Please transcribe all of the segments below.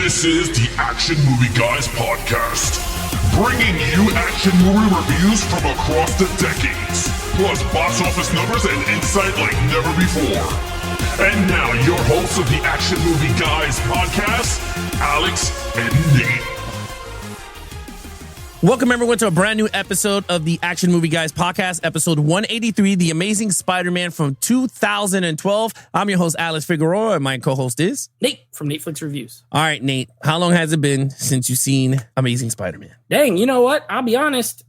This is the Action Movie Guys podcast, bringing you action movie reviews from across the decades, plus box office numbers and insight like never before. And now, your hosts of the Action Movie Guys podcast, Alex and Nate. Welcome, everyone, to a brand new episode of the Action Movie Guys podcast, episode 183, The Amazing Spider-Man from 2012. I'm your host, Alex Figueroa, and my co-host is Nate from Netflix Reviews. All right, Nate, how long has it been since you've seen Amazing Spider-Man? Dang, you know what? I'll be honest.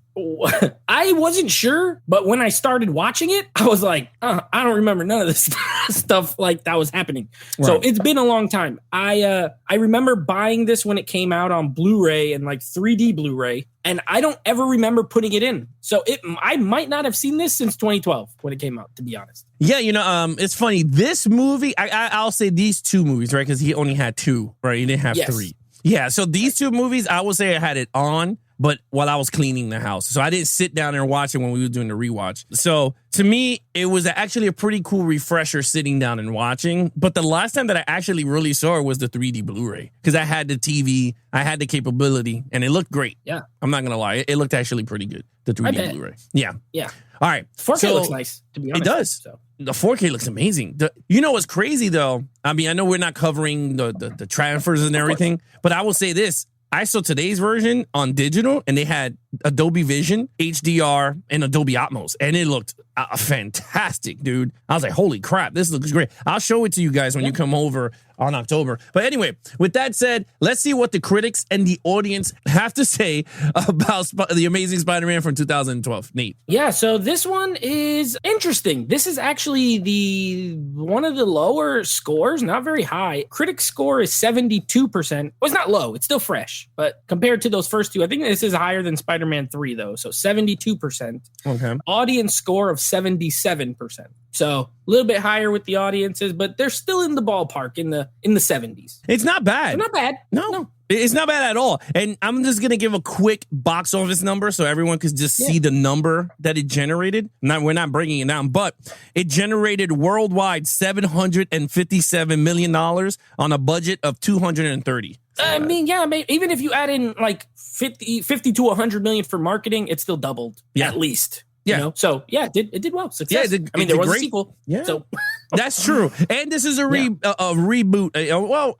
I wasn't sure, but when I started watching it, I was like, I don't remember none of this stuff like that was happening. Right. So it's been a long time. I remember buying this when it came out on Blu-ray and like 3D Blu-ray, and I don't ever remember putting it in. So I might not have seen this since 2012 when it came out, to be honest. Yeah, you know, it's funny. This movie, I'll say these two movies, right? Because he only had two, right? He didn't have three. Yeah, so these two movies, I would say I had it on, but while I was cleaning the house. So I didn't sit down and watch it when we were doing the rewatch. So to me, it was actually a pretty cool refresher sitting down and watching. But the last time that I actually really saw it was the 3D Blu-ray, because I had the TV, I had the capability, and it looked great. Yeah. I'm not going to lie. It looked actually pretty good, the 3D Blu-ray. Yeah. Yeah. All right. 4K looks nice, to be honest. It does. So. The 4K looks amazing. You know what's crazy, though? I mean, I know we're not covering the transfers and everything, but I will say this. I saw today's version on digital, and they had Adobe Vision, HDR, and Adobe Atmos, and it looked fantastic, dude. I was like, holy crap, this looks great. I'll show it to you guys when you come over on October. But anyway, with that said, let's see what the critics and the audience have to say about The Amazing Spider-Man from 2012. Nate. Yeah, so this one is interesting. This is actually one of the lower scores, not very high. Critic score is 72%. Well, it's not low, it's still fresh. But compared to those first two, I think this is higher than Spider-Man 3, though. So 72%. Okay. Audience score of 77%. So a little bit higher with the audiences, but they're still in the ballpark in the 70s. It's not bad. They're not bad. No. It's not bad at all. And I'm just going to give a quick box office number so everyone could just see the number that it generated. We're not breaking it down, but it generated worldwide $757 million on a budget of $230. I mean, even if you add in like 50 to 100 million for marketing, it still doubled at least. Yeah. You know? So, it did well. Success. Yeah, there was a sequel. Yeah. So that's true. And this is a reboot.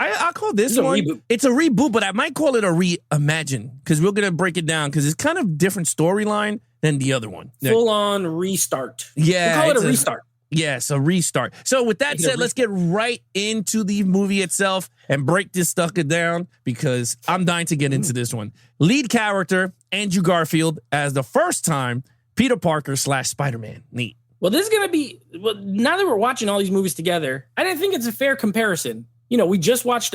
I'll call this one. Reboot. It's a reboot, but I might call it a reimagine, because we're going to break it down, because it's kind of different storyline than the other one. Full on restart. Yeah. We call it a restart. Yes, a restart. So with that said, let's get right into the movie itself and break this sucker down, because I'm dying to get into this one. Lead character, Andrew Garfield, as the first time Peter Parker / Spider-Man. Neat. Well, this is going to be, now that we're watching all these movies together, I didn't think it's a fair comparison. You know, we just watched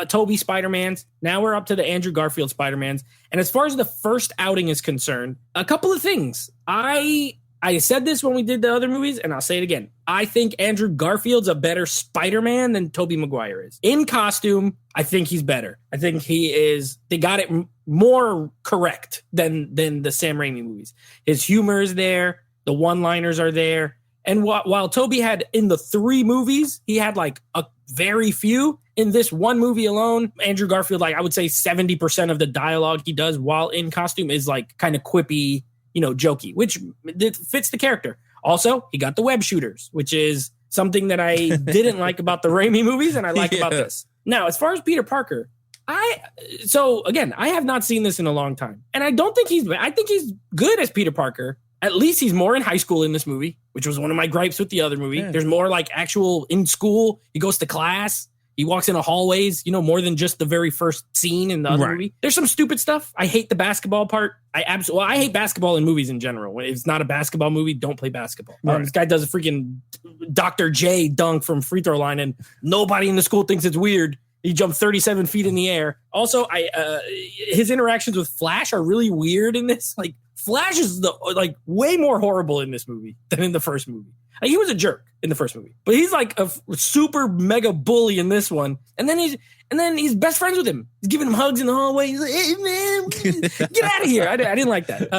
Tobey Spider-Mans. Now we're up to the Andrew Garfield Spider-Mans. And as far as the first outing is concerned, a couple of things. I said this when we did the other movies, and I'll say it again. I think Andrew Garfield's a better Spider-Man than Tobey Maguire is. In costume, I think he's better. I think they got it more correct than the Sam Raimi movies. His humor is there. The one-liners are there. And while Tobey had in the 3 movies, he had like a very few. In this one movie alone, Andrew Garfield, like I would say 70% of the dialogue he does while in costume is like kind of quippy, jokey, which fits the character. Also, he got the web shooters, which is something that I didn't like about the Raimi movies, and I like about this. Now, as far as Peter Parker, I have not seen this in a long time, and I think he's good as Peter Parker. At least he's more in high school in this movie, which was one of my gripes with the other movie. Yeah. There's more like actual in school. He goes to class. He walks into hallways, more than just the very first scene in the other movie. There's some stupid stuff. I hate the basketball part. I hate basketball in movies in general. If it's not a basketball movie, don't play basketball. Right. This guy does a freaking Dr. J dunk from free throw line, and nobody in the school thinks it's weird. He jumped 37 feet in the air. Also, his interactions with Flash are really weird in this. Like, Flash is way more horrible in this movie than in the first movie. He was a jerk in the first movie, but he's like a super mega bully in this one. And then he's best friends with him. He's giving him hugs in the hallway. He's like, "Hey man, get out of here!" I didn't like that.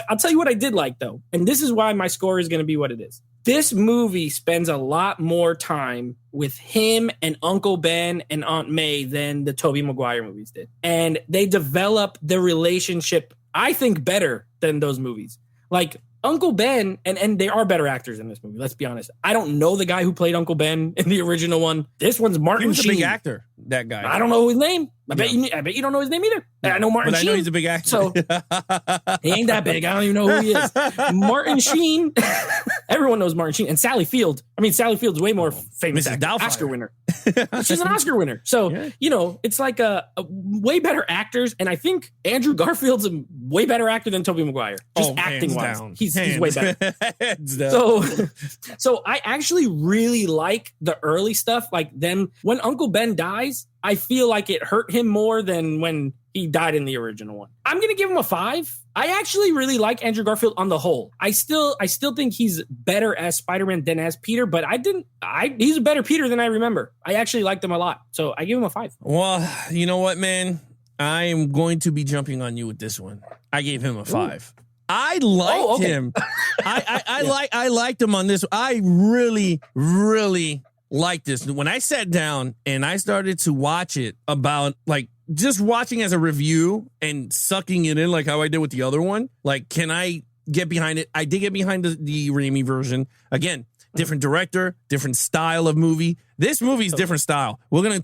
I'll tell you what I did like though, and this is why my score is going to be what it is. This movie spends a lot more time with him and Uncle Ben and Aunt May than the Tobey Maguire movies did. And they develop the relationship, I think, better than those movies. Like Uncle Ben, and they are better actors in this movie, let's be honest. I don't know the guy who played Uncle Ben in the original one. This one's Martin He was a Sheen. big actor, that guy. I don't know his name. I bet you don't know his name either. I know Martin But I Sheen. know he's a big actor. So he ain't that big. I don't even know who he is. Martin Sheen. Everyone knows Martin Sheen. And Sally Field. I mean, Sally Field's way more famous Mrs. actor, Doubtfire. Oscar winner. She's an Oscar winner. So, it's like a way better actors. And I think Andrew Garfield's a way better actor than Tobey Maguire. Just acting wise. He's way better. So I actually really like the early stuff. Like them, when Uncle Ben dies, I feel like it hurt him more than when he died in the original one. I'm going to give him a 5. I actually really like Andrew Garfield on the whole. I still think he's better as Spider-Man than as Peter, but he's a better Peter than I remember. I actually liked him a lot. So I give him a 5. Well, you know what, man? I am going to be jumping on you with this one. I gave him a 5. Ooh. I liked him. I liked him on this. I really, really liked this. When I sat down and I started to watch it, about like just watching as a review and sucking it in, like how I did with the other one. Like, can I get behind it? I did get behind the Raimi version. Again, different director, different style of movie. This movie's different style. We're gonna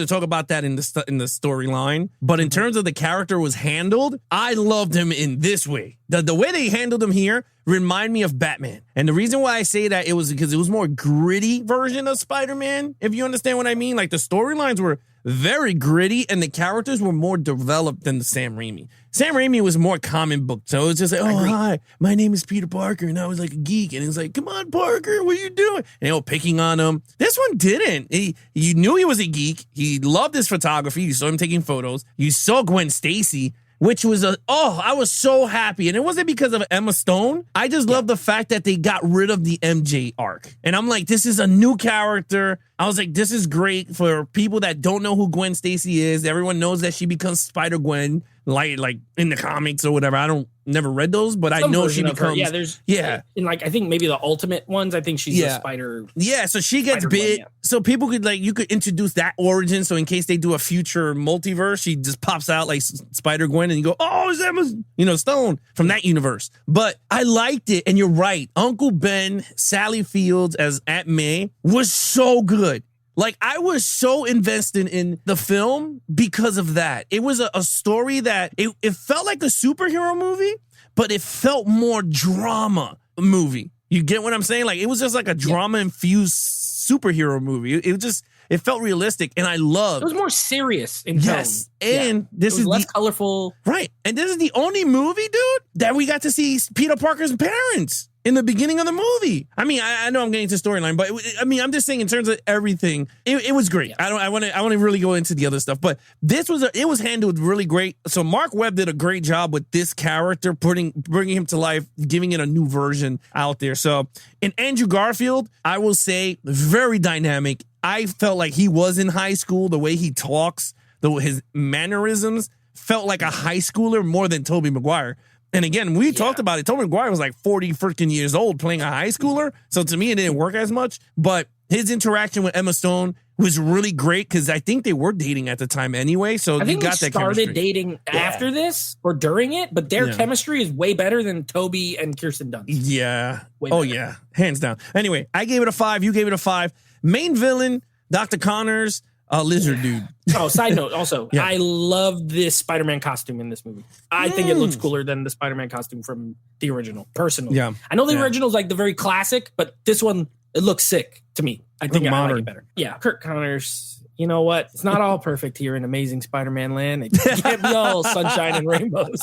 talk about that in the storyline. But in terms of the character was handled, I loved him in this way. The way they handled him here remind me of Batman. And the reason why I say that, it was because it was more gritty version of Spider-Man, if you understand what I mean. Like the storylines were very gritty and the characters were more developed than the Sam Raimi. Sam Raimi was more comic book. So it was just like, oh, hi, my name is Peter Parker. And I was like a geek. And it was like, come on, Parker, what are you doing? And they were picking on him. This one didn't. You knew he was a geek. He loved his photography. You saw him taking photos. You saw Gwen Stacy, which was I was so happy. And it wasn't because of Emma Stone. I just love the fact that they got rid of the MJ arc. And I'm like, this is a new character. I was like, this is great for people that don't know who Gwen Stacy is. Everyone knows that she becomes Spider-Gwen, like in the comics or whatever. I never read those, but I know she becomes. In like, I think maybe the Ultimate ones, I think she's a spider. Yeah, so she gets bit. So people you could introduce that origin. So in case they do a future multiverse, she just pops out like Spider-Gwen and you go, oh, is Emma, Stone from that universe. But I liked it. And you're right. Uncle Ben, Sally Fields as Aunt May was so good. Like, I was so invested in the film because of that. It was a story that it felt like a superhero movie, but it felt more drama movie. You get what I'm saying? Like, it was just like a drama-infused superhero movie. It felt realistic, and I loved. It was more serious in tone. Yes, and this is less colorful. Right, and this is the only movie, dude, that we got to see Peter Parker's parents in the beginning of the movie. I mean, I know I'm getting to storyline, but I'm just saying in terms of everything, it was great. Yeah. I want to really go into the other stuff, but it was handled really great. So Mark Webb did a great job with this character, bringing him to life, giving it a new version out there. So in Andrew Garfield, I will say very dynamic. I felt like he was in high school. The way he talks, his mannerisms felt like a high schooler more than Tobey Maguire. And again, we talked about it. Tobey Maguire was like 40 freaking years old playing a high schooler. So to me, it didn't work as much. But his interaction with Emma Stone was really great because I think they were dating at the time anyway. So I think got they that chemistry. started dating after this or during it, but their chemistry is way better than Tobey and Kirsten Dunst. Yeah. Yeah. Hands down. Anyway, I gave it a 5. You gave it a 5. Main villain, Dr. Connors, lizard dude. Oh, side note also, I love this Spider-Man costume in this movie. I think it looks cooler than the Spider-Man costume from the original, personally. Yeah. I know the original is like the very classic, but this one, it looks sick to me. I think I like it better. Yeah, Kirk Connors, you know what? It's not all perfect here in Amazing Spider-Man land. It can't be all sunshine and rainbows.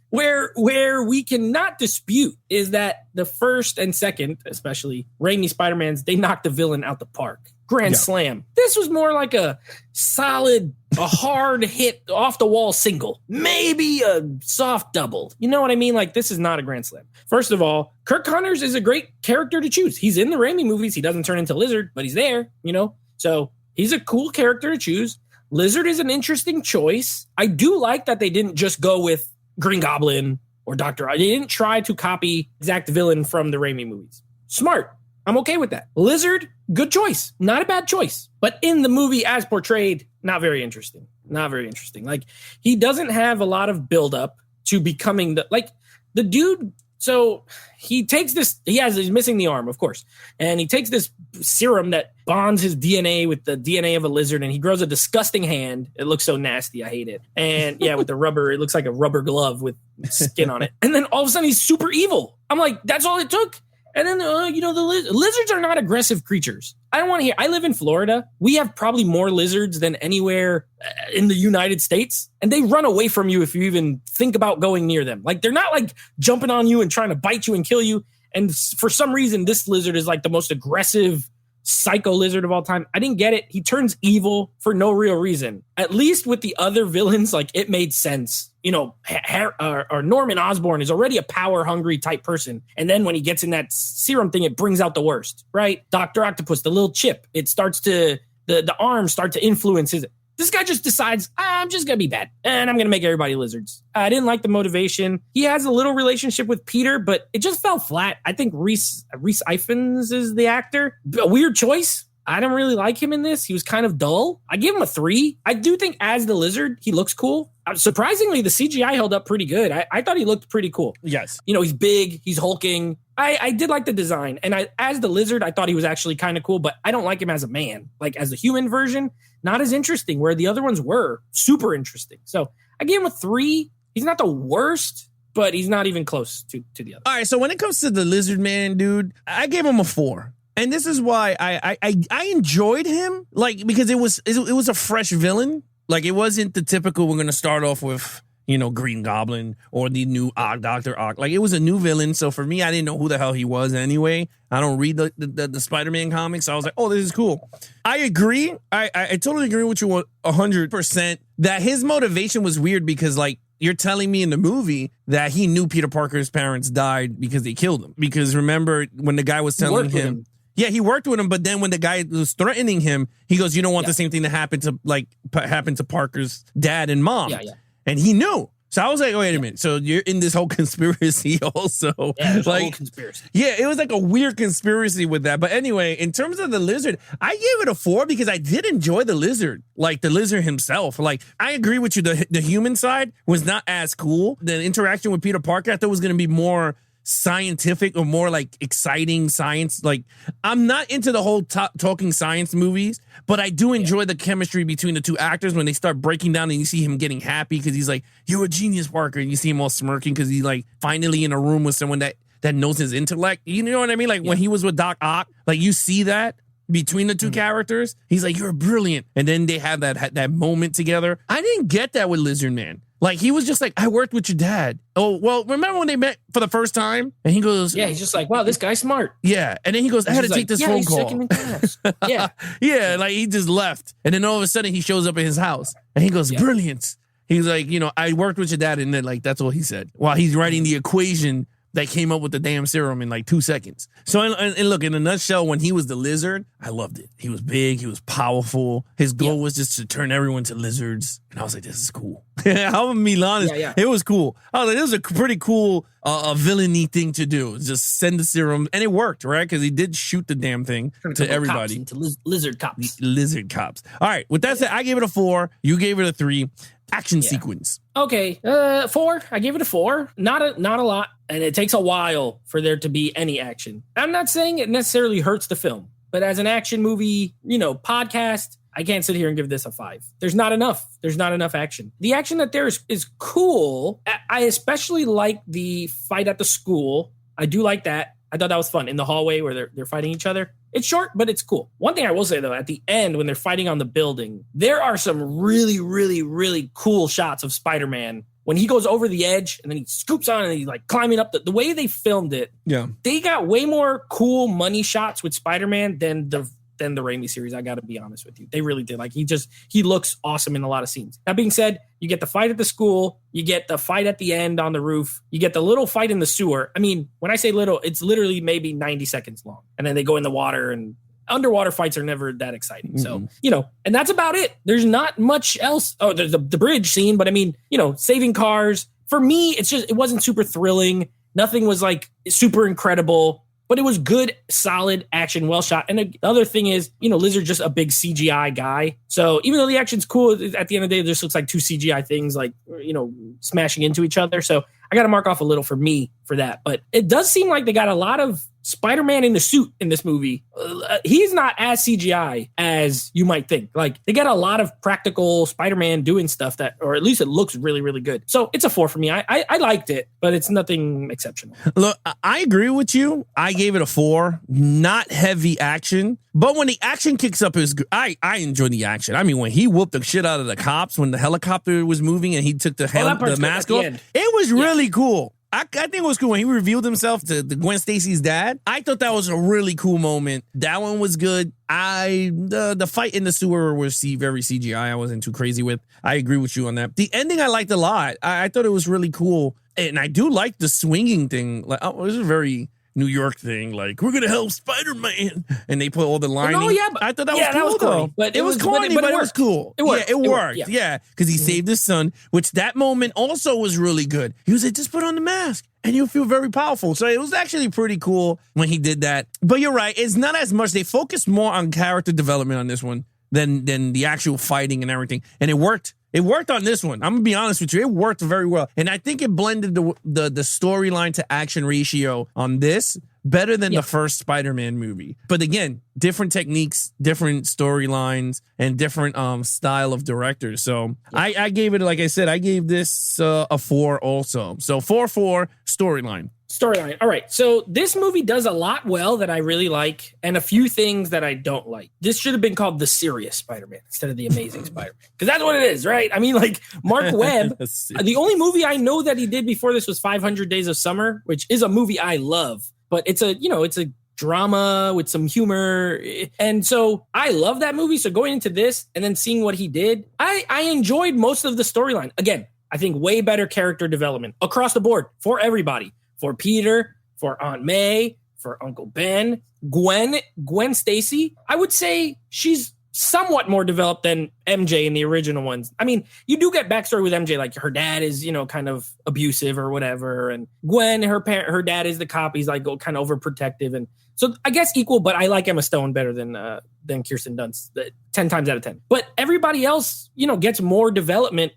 Where we cannot dispute is that the first and second, especially Raimi Spider-Mans, they knocked the villain out the park. Grand slam. This was more like a solid, a hard hit off the wall single, maybe a soft double. You know what I mean? Like, this is not a grand slam. First of all, Kirk Connors is a great character to choose. He's in the Raimi movies. He doesn't turn into Lizard, but he's there, so he's a cool character to choose. Lizard is an interesting choice. I do like that they didn't just go with Green Goblin or Dr. They didn't try to copy exact villain from the Raimi movies. Smart. I'm okay with that. Lizard, good choice. Not a bad choice. But in the movie as portrayed, not very interesting. Not very interesting. Like, he doesn't have a lot of buildup to becoming the dude. So he takes this, he's missing the arm, of course. And he takes this serum that bonds his DNA with the DNA of a lizard, and he grows a disgusting hand. It looks so nasty. I hate it. And yeah, with the rubber, it looks like a rubber glove with skin on it. And then all of a sudden he's super evil. I'm like, that's all it took? And then, the lizards are not aggressive creatures. I don't want to hear. I live in Florida. We have probably more lizards than anywhere in the United States. And they run away from you if you even think about going near them. Like, they're not like jumping on you and trying to bite you and kill you. And for some reason, this lizard is like the most aggressive psycho lizard of all time. I didn't get it. He turns evil for no real reason. At least with the other villains, like, it made sense. Or Norman Osborn is already a power-hungry type person. And then when he gets in that serum thing, it brings out the worst, right? Dr. Octopus, the little chip, it starts to, the arms start to influence his. This guy just decides, I'm just going to be bad, and I'm going to make everybody lizards. I didn't like the motivation. He has a little relationship with Peter, but it just fell flat. I think Reese Ifans is the actor. A weird choice. I don't really like him in this. He was kind of dull. I give him a 3. I do think as the lizard, he looks cool. Surprisingly, the CGI held up pretty good. I thought he looked pretty cool. Yes. He's big. He's hulking. I did like the design. And as the lizard, I thought he was actually kind of cool, but I don't like him as a man. Like, as the human version, not as interesting, where the other ones were super interesting. So I gave him a 3. He's not the worst, but he's not even close to the other. All right, so when it comes to the lizard man, dude, I gave him a 4. And this is why I enjoyed him, like, because it was a fresh villain. Like, it wasn't the typical, we're going to start off with, Green Goblin or the new Dr. Ock. Like, it was a new villain. So for me, I didn't know who the hell he was anyway. I don't read the Spider-Man comics. So I was like, oh, this is cool. I agree. I totally agree with you 100% that his motivation was weird because, like, you're telling me in the movie that he knew Peter Parker's parents died because they killed him. Because remember when the guy was telling him. Yeah, he worked with him, but then when the guy was threatening him, he goes, "You don't want the same thing to happen to Parker's dad and mom." Yeah. And he knew. So I was like, wait a minute. So you're in this whole conspiracy also. Yeah, there's a whole conspiracy. Yeah, it was like a weird conspiracy with that. But anyway, in terms of the lizard, I gave it a 4 because I did enjoy the lizard. Like, the lizard himself. Like, I agree with you. The human side was not as cool. The interaction with Peter Parker, I thought was going to be more scientific or more like exciting science. Like, I'm not into the whole talking science movies, but I do enjoy the chemistry between the two actors when they start breaking down and you see him getting happy because he's like, "You're a genius, Parker," and you see him all smirking because he's like finally in a room with someone that knows his intellect. You know what I mean? Like when he was with Doc Ock, like you see that between the two characters. He's like, "You're brilliant," and then they have that moment together. I didn't get that with Lizard Man. Like, he was just like, "I worked with your dad." Oh, well, remember when they met for the first time? And he goes, yeah, he's just like, "Wow, this guy's smart." Yeah. And then he goes, "I had to take this phone call." Second in class. Yeah. Yeah, like he just left. And then all of a sudden he shows up at his house and he goes, "Brilliant." He's like, "I worked with your dad." And then, like, that's all he said while he's writing the equation that came up with the damn serum in like 2 seconds. So, and look, in a nutshell, when he was the lizard, I loved it. He was big. He was powerful. His goal was just to turn everyone to lizards. And I was like, this is cool. I'm being honest. It was cool. I was like, this was a pretty cool villainy thing to do. Just send the serum. And it worked, right? Because he did shoot the damn thing to everybody. Into lizard cops. Lizard cops. All right. With that said, I gave it a 4. You gave it a 3. Action sequence. Okay, 4. I gave it a 4. Not a lot, and it takes a while for there to be any action. I'm not saying it necessarily hurts the film, but as an action movie, podcast, I can't sit here and give this a 5. There's not enough. There's not enough action. The action that there is cool. I especially like the fight at the school. I do like that. I thought that was fun in the hallway where they're fighting each other. It's short, but it's cool. One thing I will say, though, at the end when they're fighting on the building, there are some really, really, really cool shots of Spider-Man when he goes over the edge and then he scoops on and he's like climbing up. The way they filmed it, they got way more cool money shots with Spider-Man than the Raimi series. I got to be honest with you. They really did. Like, he looks awesome in a lot of scenes. That being said, you get the fight at the school, you get the fight at the end on the roof, you get the little fight in the sewer. I mean, when I say little, it's literally maybe 90 seconds long. And then they go in the water, and underwater fights are never that exciting. So, and that's about it. There's not much else. Oh, there's the bridge scene, but I mean, saving cars, for me, it wasn't super thrilling. Nothing was like super incredible, but it was good, solid action, well shot. And the other thing is, Lizard's just a big CGI guy. So even though the action's cool, at the end of the day, it just looks like two CGI things like, smashing into each other. So I got to mark off a little for me for that. But it does seem like they got a lot of Spider-Man in the suit in this movie. He's not as CGI as you might think. Like, they get a lot of practical Spider-Man doing stuff or at least it looks really, really good. So it's a 4 for me. I liked it, but it's nothing exceptional. Look, I agree with you. I gave it a 4. Not heavy action, but when the action kicks up, I enjoyed the action. I mean, when he whooped the shit out of the cops, when the helicopter was moving and he took the mask off, it was really cool. I think it was cool when he revealed himself to Gwen Stacy's dad. I thought that was a really cool moment. That one was good. The fight in the sewer was very CGI. I wasn't too crazy with. I agree with you on that. The ending I liked a lot. I thought it was really cool, and I do like the swinging thing. Like, it was a very New York thing, like, we're gonna help Spider-Man, and they put all the lining. Oh, yeah, I thought that was cool, though. But it was corny, but it was cool. It worked. Yeah, it worked. Yeah, because he saved his son, which that moment also was really good. He was like, just put on the mask, and you'll feel very powerful. So it was actually pretty cool when he did that. But you're right, it's not as much. They focused more on character development on this one than the actual fighting and everything, and it worked. It worked on this one. I'm gonna be honest with you. It worked very well, and I think it blended the storyline to action ratio on this better than the first Spider-Man movie. But again, different techniques, different storylines, and different style of directors. So I gave it, like I said, I gave this a 4 also. So 4 storyline. Storyline. All right. So this movie does a lot well that I really like, and a few things that I don't like. This should have been called The Serious Spider-Man instead of The Amazing Spider-Man, because that's what it is, right? I mean, like, Mark Webb, the only movie I know that he did before this was 500 Days of Summer, which is a movie I love, but it's a drama with some humor. And so I love that movie. So going into this and then seeing what he did, I enjoyed most of the storyline. Again, I think way better character development across the board for everybody. For Peter, for Aunt May, for Uncle Ben, Gwen Stacy. I would say she's somewhat more developed than MJ in the original ones. I mean, you do get backstory with MJ, like her dad is, kind of abusive or whatever. And Gwen, her dad is the cop. He's like kind of overprotective. And so I guess equal, but I like Emma Stone better than Kirsten Dunst, 10 times out of 10. But everybody else, gets more development.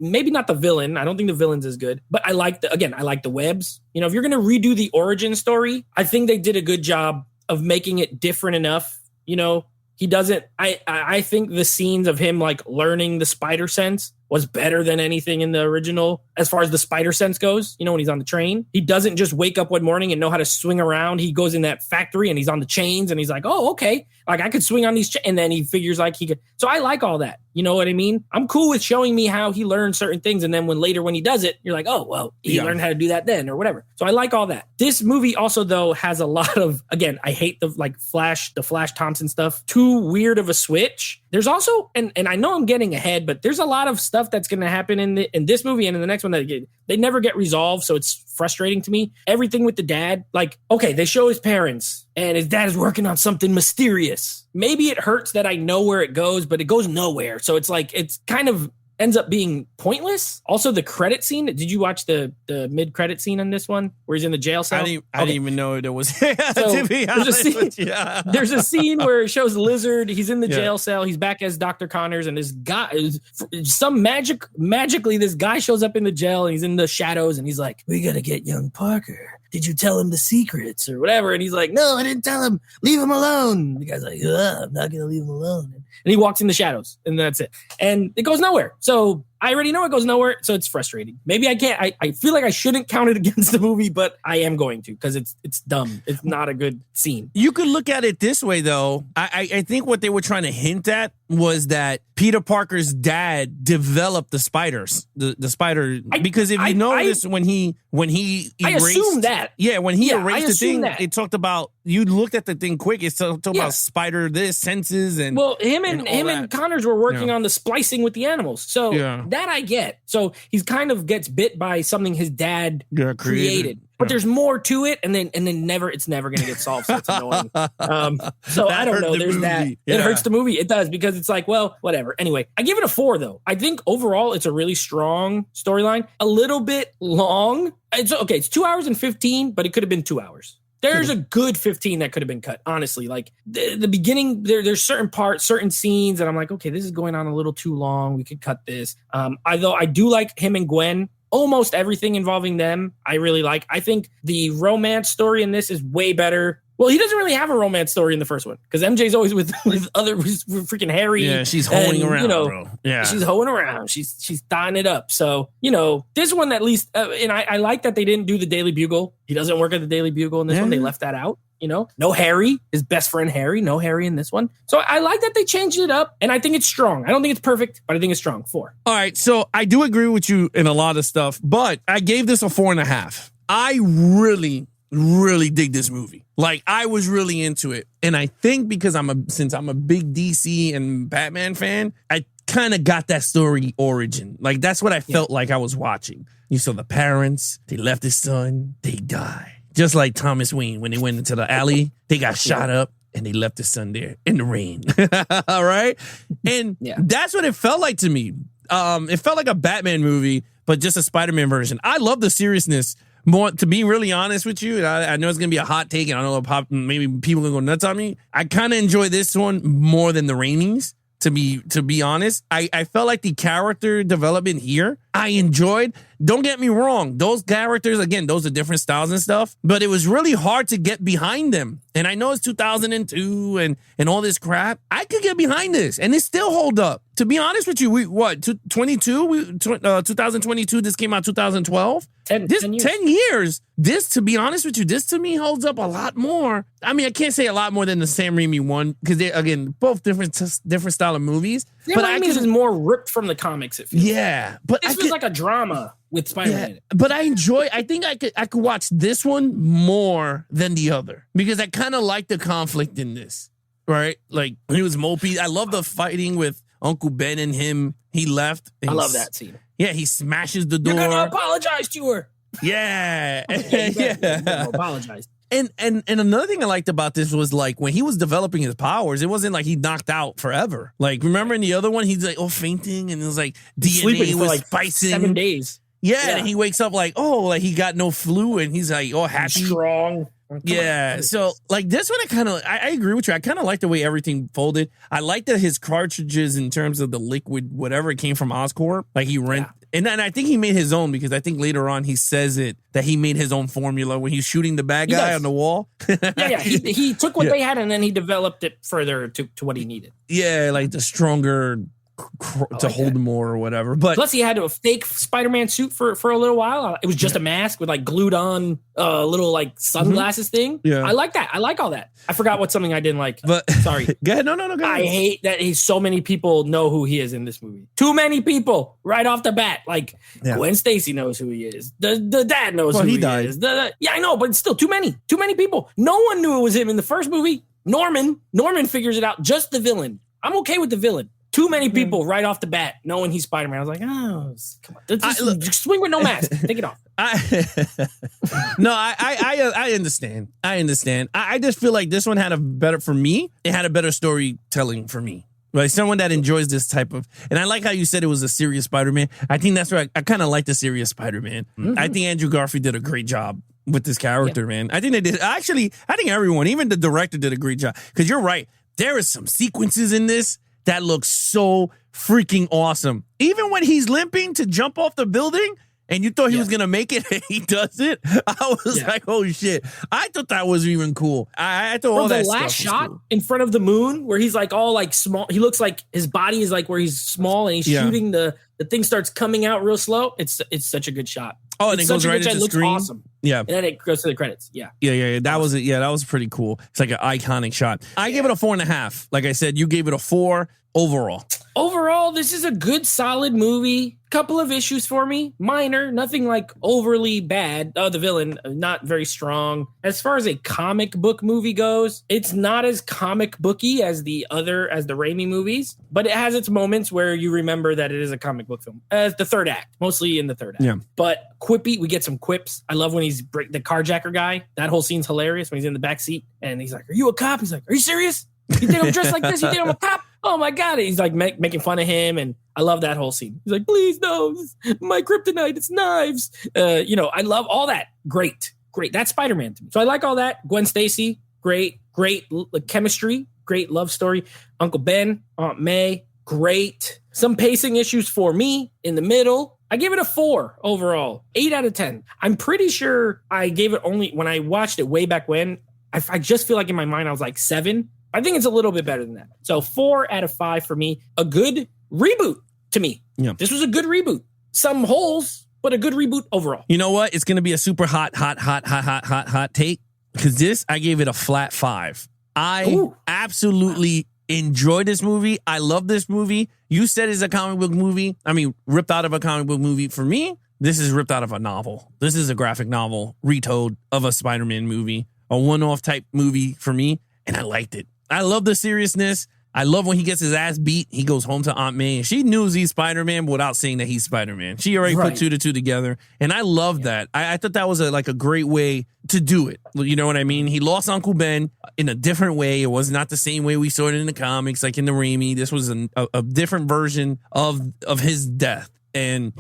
Maybe not the villain. I don't think the villain's as good, but I like the Webbs. If you're going to redo the origin story, I think they did a good job of making it different enough. He doesn't, I think the scenes of him like learning the spider sense was better than anything in the original as far as the spider sense goes. When he's on the train, he doesn't just wake up one morning and know how to swing around. He goes in that factory and he's on the chains and he's like, oh, okay. Like I could swing on these and then he figures like he could. So I like all that. You know what I mean? I'm cool with showing me how he learned certain things. And then when he does it, you're like, oh, well, he learned how to do that then or whatever. So I like all that. This movie also, though, has a lot of, again, I hate the Flash Thompson stuff. Too weird of a switch. There's also, and I know I'm getting ahead, but there's a lot of stuff that's going to happen in this movie and in the next one that they never get resolved. So it's frustrating to me. Everything with the dad, like, okay, they show his parents and his dad is working on something mysterious. Maybe it hurts that I know where it goes, but it goes nowhere. So it's like, it's kind of ends up being pointless. Also, the credit scene. Did you watch the mid-credit scene on this one where he's in the jail cell? I didn't even know there was. To be honest with you. There's a scene where it shows Lizard. He's in the jail cell. He's back as Dr. Connors, and this guy, magically, this guy shows up in the jail, and he's in the shadows, and he's like, "We gotta get young Parker. Did you tell him the secrets or whatever?" And he's like, "No, I didn't tell him. Leave him alone." The guy's like, "I'm not gonna leave him alone." And he walks in the shadows, and that's it. And it goes nowhere. So I already know it goes nowhere, so it's frustrating. Maybe I can't. I feel like I shouldn't count it against the movie, but I am going to because it's dumb. It's not a good scene. You could look at it this way, though. I think what they were trying to hint at was that Peter Parker's dad developed the spiders, the spider. Because if you notice, when he erased, I assume that. Yeah, when he erased the thing, that. It talked about. You looked at the thing quick. It talked about spider senses and him and Connors were working on the splicing with the animals. So that I get. So he's kind of gets bit by something his dad created. but there's more to it, and then it's never going to get solved. So it's annoying. So I don't know. There's that. Yeah. It hurts the movie. It does, because it's like, well, whatever. Anyway, I give it a 4 though. I think overall it's a really strong storyline. A little bit long. It's okay. It's 2 hours and 15, but it could have been 2 hours. There's a good 15 that could have been cut, honestly. Like the beginning, there's certain parts, certain scenes that I'm like, okay, this is going on a little too long. We could cut this. Although I do like him and Gwen. Almost everything involving them, I really like. I think the romance story in this is way better. Well, he doesn't really have a romance story in the first one, because MJ's always with freaking Harry. Yeah, she's hoeing around, you bro. Yeah, she's hoeing around. She's tying it up. So, this one at least, and I like that they didn't do the Daily Bugle. He doesn't work at the Daily Bugle in this one. They left that out. No Harry, his best friend Harry. No Harry in this one. So I like that they changed it up, and I think it's strong. I don't think it's perfect, but I think it's strong. 4. All right, so I do agree with you in a lot of stuff, but I gave this a 4.5. I really dig this movie. Like, I was really into it. And I think because since I'm a big DC and Batman fan, I kind of got that story origin. Like, that's what I felt like I was watching. You saw the parents, they left his son, they die. Just like Thomas Wayne, when they went into the alley, they got shot up and they left his son there in the rain. All right. And that's what it felt like to me. It felt like a Batman movie, but just a Spider-Man version. I love the seriousness. More, to be really honest with you, I know it's going to be a hot take, and I don't know, maybe people are going to go nuts on me. I kind of enjoy this one more than the Raimi's, to be honest. I felt like the character development here, I enjoyed. Don't get me wrong. Those characters, again, those are different styles and stuff, but it was really hard to get behind them. And I know it's 2002 and all this crap. I could get behind this, and it still hold up. To be honest with you, 2022, this came out 2012. 10 years. 10 years. This, to be honest with you, this to me holds up a lot more. I mean, I can't say a lot more than the Sam Raimi one, because they, again, both different style of movies. Sam Raimi's is more ripped from the comics, it feels. Yeah. But this was like a drama with Spider-Man. Yeah, but I think I could watch this one more than the other, because I kind of like the conflict in this, right? Like, he was mopey. I love the fighting with Uncle Ben and him. He left. I love that scene. Yeah, he smashes the door. You're gonna apologize to her. Yeah. Yeah. Apologize. And another thing I liked about this was, like, when he was developing his powers, it wasn't like he knocked out forever. Like, remember in the other one, he's like, fainting, and it was like DNA was like spicing. 7 days. Yeah, and he wakes up like, like he got no flu, and he's like, happy. Strong. Yeah, so like this one, I agree with you. I kind of like the way everything folded. I like that his cartridges, in terms of the liquid, whatever, it came from Oscorp. Like, he and I think he made his own, because I think later on he says that he made his own formula when he's shooting the bad guy on the wall. Yeah. He took what they had, and then he developed it further to what he needed. Yeah, like the stronger to hold more or whatever. But plus, he had a fake Spider-Man suit for a little while. It was just a mask with like glued on little like sunglasses thing. Yeah, I like that. I like all that. I forgot what something I didn't like. But sorry. Go ahead. No. Go ahead. I hate that so many people know who he is in this movie. Too many people right off the bat. Like, Gwen Stacy knows who he is. The dad knows who he is. Yeah, I know, but it's still too many. Too many people. No one knew it was him in the first movie. Norman figures it out. Just the villain. I'm okay with the villain. Too many people right off the bat knowing he's Spider-Man. I was like, come on. Just swing with no mask. Take it off. I understand. I just feel like this one had it had a better storytelling for me. Like, someone that enjoys this type of, and I like how you said it was a serious Spider-Man. I think that's where I kind of like the serious Spider-Man. Mm-hmm. I think Andrew Garfield did a great job with this character, man. I think they did. Actually, I think everyone, even the director, did a great job. Because you're right. There is some sequences in this that looks so freaking awesome. Even when he's limping to jump off the building and you thought he was going to make it and he does it, I was like, oh shit. I thought that was even cool. I thought all that stuff was cool. The last shot in front of the moon where he's like all like small. He looks like his body is like where he's small and he's shooting the thing starts coming out real slow. It's such a good shot. Oh, and it goes right into the screen. Awesome. Yeah. And then it goes to the credits. Yeah. Yeah. That was it. Yeah, that was pretty cool. It's like an iconic shot. I gave it a 4.5. Like I said, you gave it a 4 overall. Overall, this is a good, solid movie. Couple of issues for me. Minor, nothing like overly bad. Oh, the villain, not very strong. As far as a comic book movie goes, it's not as comic booky as the Raimi movies, but it has its moments where you remember that it is a comic book film. As the third act, mostly in the third act. Yeah. But quippy, we get some quips. I love when he's the carjacker guy. That whole scene's hilarious when he's in the back seat and he's like, "Are you a cop?" He's like, "Are you serious? You think I'm dressed like this? You think I'm a cop? Oh my God." He's like making fun of him. And I love that whole scene. He's like, "Please, no, my kryptonite, it's knives." I love all that. Great. That's Spider-Man to me. So I like all that. Gwen Stacy, great chemistry, great love story. Uncle Ben, Aunt May, great. Some pacing issues for me in the middle. I give it a 4 overall, 8 out of 10. I'm pretty sure I gave it only when I watched it way back when. I just feel like in my mind I was like 7. I think it's a little bit better than that. So 4 out of 5 for me. A good reboot to me. Yeah. This was a good reboot. Some holes, but a good reboot overall. You know what? It's going to be a super hot take. Because this, I gave it a flat 5. I absolutely enjoyed this movie. I love this movie. You said it's a comic book movie. I mean, ripped out of a comic book movie. For me, this is ripped out of a novel. This is a graphic novel retold of a Spider-Man movie. A one-off type movie for me. And I liked it. I love the seriousness. I love when he gets his ass beat. He goes home to Aunt May. She knew he's Spider-Man without saying that he's Spider-Man. She already put 2 to 2 together. And I love that. I thought that was a great way to do it. You know what I mean? He lost Uncle Ben in a different way. It was not the same way we saw it in the comics, like in the Raimi. This was a different version of his death. And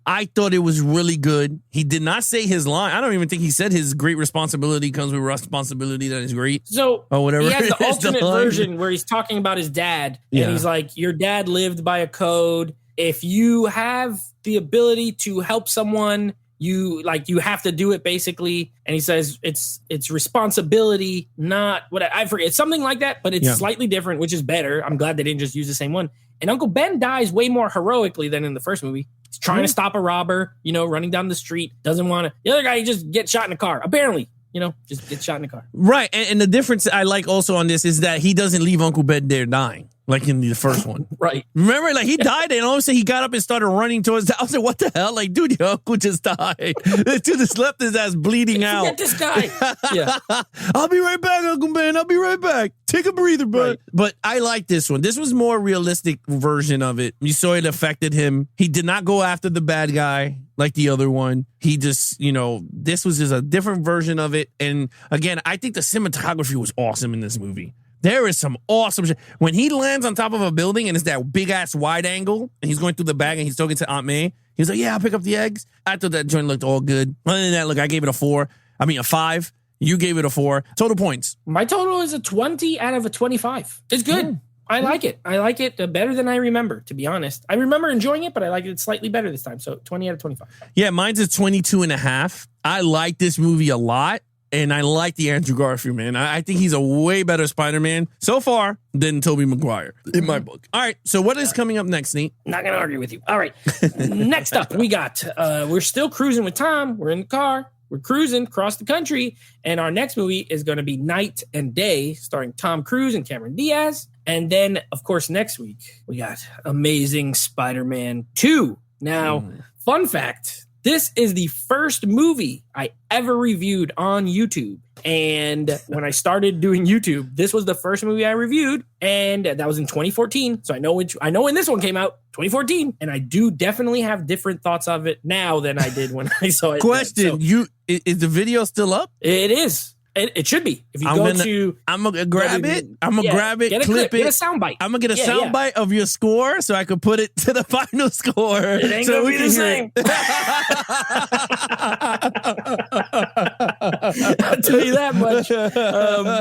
I thought it was really good. He did not say his line. I don't even think he said his great responsibility comes with responsibility that is great. So or whatever. He has the alternate version where he's talking about his dad. And he's like, your dad lived by a code. If you have the ability to help someone, you have to do it basically. And he says it's responsibility, not what I forget. It's something like that, but it's slightly different, which is better. I'm glad they didn't just use the same one. And Uncle Ben dies way more heroically than in the first movie. He's trying to stop a robber, running down the street. Doesn't want to. The other guy, he just gets shot in the car. Apparently, just gets shot in the car. Right. And the difference I like also on this is that he doesn't leave Uncle Ben there dying. Like in the first one. Right. Remember, he died and all of a sudden he got up and started running towards the house. I was like, what the hell? Like, dude, your uncle just died. This dude just left his ass bleeding out. Get this guy. Yeah. I'll be right back, Uncle Ben. I'll be right back. Take a breather, bud. Right. But I like this one. This was more realistic version of it. You saw it affected him. He did not go after the bad guy like the other one. He just, this was just a different version of it. And again, I think the cinematography was awesome in this movie. There is some awesome shit. When he lands on top of a building and it's that big ass wide angle and he's going through the bag and he's talking to Aunt May, he's like, "Yeah, I'll pick up the eggs." I thought that joint looked all good. Other than that, look, I gave it a 5. You gave it a 4. Total points. My total is a 20 out of a 25. It's good. I like it. I like it better than I remember, to be honest. I remember enjoying it, but I like it slightly better this time. So 20 out of 25. Yeah, mine's a 22.5. I like this movie a lot. And I like the Andrew Garfield, man. I think he's a way better Spider-Man so far than Tobey Maguire in my book. All right, so what is coming up next, Nate? Not going to argue with you. All right, next up we got, we're still cruising with Tom. We're in the car. We're cruising across the country. And our next movie is going to be Night and Day, starring Tom Cruise and Cameron Diaz. And then, of course, next week we got Amazing Spider-Man 2. Now, fun fact. This is the first movie I ever reviewed on YouTube. And when I started doing YouTube, this was the first movie I reviewed. And that was in 2014. So I know when this one came out, 2014. And I do definitely have different thoughts of it now than I did when I saw it. Question, is the video still up? It is. It should be. If you I'm gonna grab it. I'm gonna grab it, clip it. Get a soundbite. I'm gonna get a soundbite of your score so I can put it to the final score. It ain't so gonna be the same. I'll tell you that much.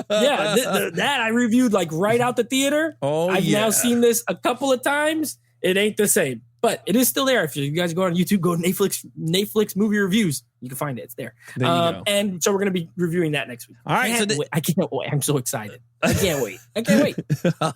That I reviewed like right out the theater. I've now seen this a couple of times. It ain't the same. But it is still there. If you guys go on YouTube, go to Netflix movie reviews. You can find it. It's there. There you go. And so we're going to be reviewing that next week. All right. I can't wait. I'm so excited. I can't wait.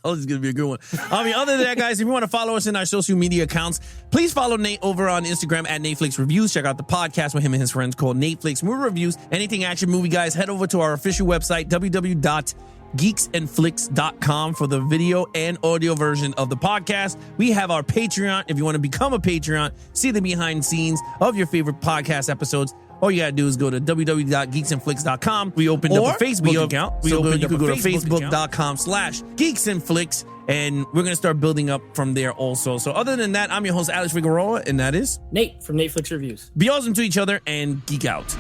Oh, this is going to be a good one. Other than that, guys, if you want to follow us in our social media accounts, please follow Nate over on Instagram at Netflix Reviews. Check out the podcast with him and his friends called Netflix Movie Reviews. Anything action movie, guys, head over to our official website, www.netflixmoviereviews.com. geeksandflix.com for the video and audio version of the podcast. We have our Patreon. If you want to become a Patreon, see the behind scenes of your favorite podcast episodes, all you gotta do is go to www.geeksandflix.com. We opened up a Facebook account. You could go to facebook.com/geeksandflix, and we're gonna start building up from there also. So other than that, I'm your host, Alex Figueroa, and that is Nate from Nate Flicks Reviews. be awesome to each other and geek out.